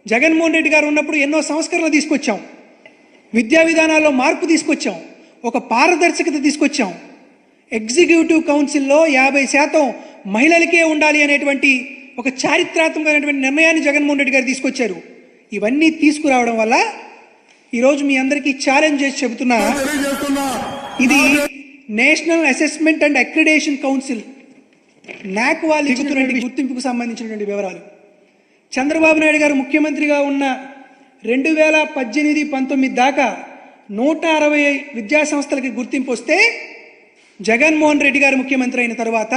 జగన్మోహన్ రెడ్డి గారు ఉన్నప్పుడు ఎన్నో సంస్కరణలు తీసుకొచ్చాం, విద్యా విధానాల్లో మార్పు తీసుకొచ్చాం, ఒక పారదర్శకత తీసుకొచ్చాం. ఎగ్జిక్యూటివ్ కౌన్సిల్లో 50% మహిళలకే ఉండాలి అనేటువంటి ఒక చారిత్రాత్మకమైనటువంటి నిర్ణయాన్ని జగన్మోహన్ రెడ్డి గారు తీసుకొచ్చారు. ఇవన్నీ తీసుకురావడం వల్ల ఈరోజు మీ అందరికీ ఛాలెంజ్ చేసి చెబుతున్నా, ఇది national assessment and accreditation council నాక్ వాళ్ళు ఇచ్చుతున్నటువంటి గుర్తింపుకు సంబంధించినటువంటి వివరాలు. చంద్రబాబు నాయుడు గారు ముఖ్యమంత్రిగా ఉన్న 2018-19 దాకా 160 విద్యా సంస్థలకి గుర్తింపు వస్తే, జగన్మోహన్ రెడ్డి గారు ముఖ్యమంత్రి అయిన తర్వాత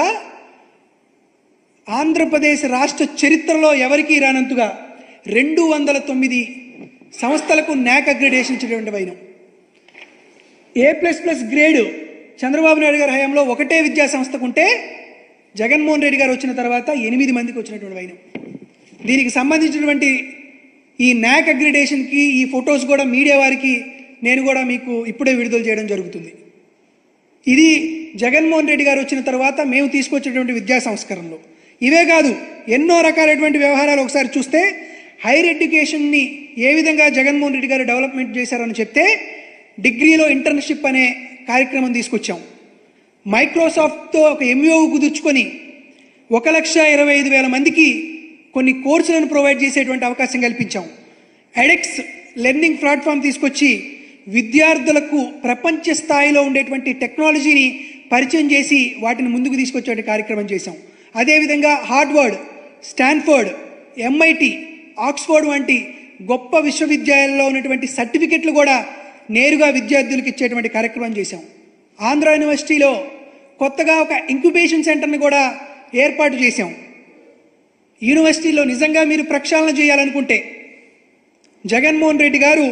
ఆంధ్రప్రదేశ్ రాష్ట్ర చరిత్రలో ఎవరికీ రానంతగా 209 సంస్థలకు నాక్ అగ్రిడేషన్ ఇచ్చినటువంటి వైనం. A++ గ్రేడ్ చంద్రబాబు నాయుడు గారి హయాంలో ఒకటే విద్యా సంస్థకు ఉంటే, జగన్మోహన్ రెడ్డి గారు వచ్చిన తర్వాత 8 మందికి వచ్చినటువంటి వైనం. దీనికి సంబంధించినటువంటి ఈ నాక్ అగ్రిడేషన్కి ఈ ఫొటోస్ కూడా మీడియా వారికి నేను కూడా మీకు ఇప్పుడే విడుదల చేయడం జరుగుతుంది. ఇది జగన్మోహన్ రెడ్డి గారు వచ్చిన తర్వాత మేము తీసుకొచ్చేటువంటి విద్యా సంస్కరణలు. ఇవే కాదు, ఎన్నో రకాలైనటువంటి వ్యవహారాలు ఒకసారి చూస్తే, హైయర్ ఎడ్యుకేషన్ని ఏ విధంగా జగన్మోహన్ రెడ్డి గారు డెవలప్మెంట్ చేశారని చెప్తే, డిగ్రీలో ఇంటర్న్షిప్ అనే కార్యక్రమం తీసుకొచ్చాం. మైక్రోసాఫ్ట్తో ఒక MOU కుదుర్చుకొని 1,25,000 మందికి కొన్ని కోర్సులను ప్రొవైడ్ చేసేటువంటి అవకాశం కల్పించాం. ఎడెక్స్ లెర్నింగ్ ప్లాట్ఫామ్ తీసుకొచ్చి విద్యార్థులకు ప్రపంచ స్థాయిలో ఉండేటువంటి టెక్నాలజీని పరిచయం చేసి వాటిని ముందుకు తీసుకొచ్చే కార్యక్రమం చేశాం. అదేవిధంగా హార్వర్డ్, స్టాన్ఫర్డ్, MIT, ఆక్స్ఫర్డ్ వంటి గొప్ప విశ్వవిద్యాలయాల్లో ఉన్నటువంటి సర్టిఫికెట్లు కూడా నేరుగా విద్యార్థులకు ఇచ్చేటువంటి కార్యక్రమం చేశాం. ఆంధ్ర యూనివర్సిటీలో కొత్తగా ఒక ఇంక్యుబేషన్ సెంటర్ని కూడా ఏర్పాటు చేశాం. యూనివర్సిటీలో నిజంగా మీరు ప్రక్షాళన చేయాలనుకుంటే, జగన్మోహన్ రెడ్డి గారు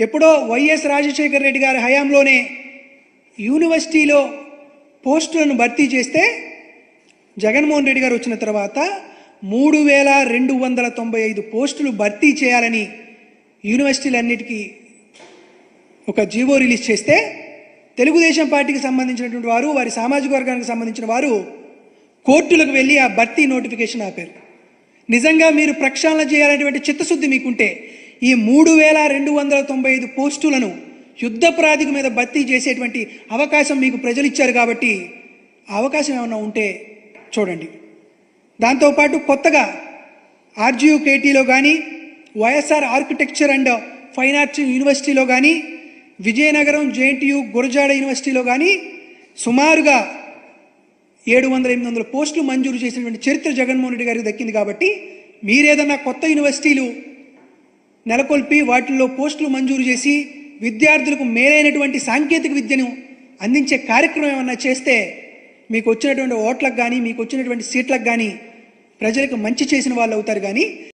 ఎప్పుడో వైఎస్ రాజశేఖర రెడ్డి గారి హయాంలోనే యూనివర్సిటీలో పోస్టులను భర్తీ చేస్తే, జగన్మోహన్ రెడ్డి గారు వచ్చిన తర్వాత 3,295 పోస్టులు భర్తీ చేయాలని యూనివర్సిటీలన్నిటికీ ఒక జీవో రిలీజ్ చేస్తే, తెలుగుదేశం పార్టీకి సంబంధించినటువంటి వారు, వారి సామాజిక వర్గానికి సంబంధించిన వారు కోర్టులకు వెళ్ళి ఆ భర్తీ నోటిఫికేషన్ ఆపారు. నిజంగా మీరు ప్రక్షాళన చేయాలనేటువంటి చిత్తశుద్ధి మీకుంటే, ఈ 3,295 పోస్టులను యుద్ధ ప్రాతిపదిక మీద భర్తీ చేసేటువంటి అవకాశం మీకు ప్రజలు ఇచ్చారు. కాబట్టి ఆ అవకాశం ఏమన్నా ఉంటే చూడండి. దాంతోపాటు కొత్తగా RGUKTలో కానీ, YSR architecture and fine arts యూనివర్సిటీలో కానీ, విజయనగరం JNTU గురజాడ యూనివర్సిటీలో కానీ సుమారుగా 700-800 పోస్టులు మంజూరు చేసినటువంటి చరిత్ర జగన్మోహన్ రెడ్డి గారికి దక్కింది. కాబట్టి మీరేదన్నా కొత్త యూనివర్సిటీలు నెలకొల్పి వాటిల్లో పోస్టులు మంజూరు చేసి విద్యార్థులకు మేలైనటువంటి సాంకేతిక విద్యను అందించే కార్యక్రమం ఏమన్నా చేస్తే, మీకు వచ్చినటువంటి ఓట్లకు కానీ, మీకు వచ్చినటువంటి సీట్లకు కానీ ప్రజలకు మంచి చేసిన వాళ్ళు అవుతారు. కానీ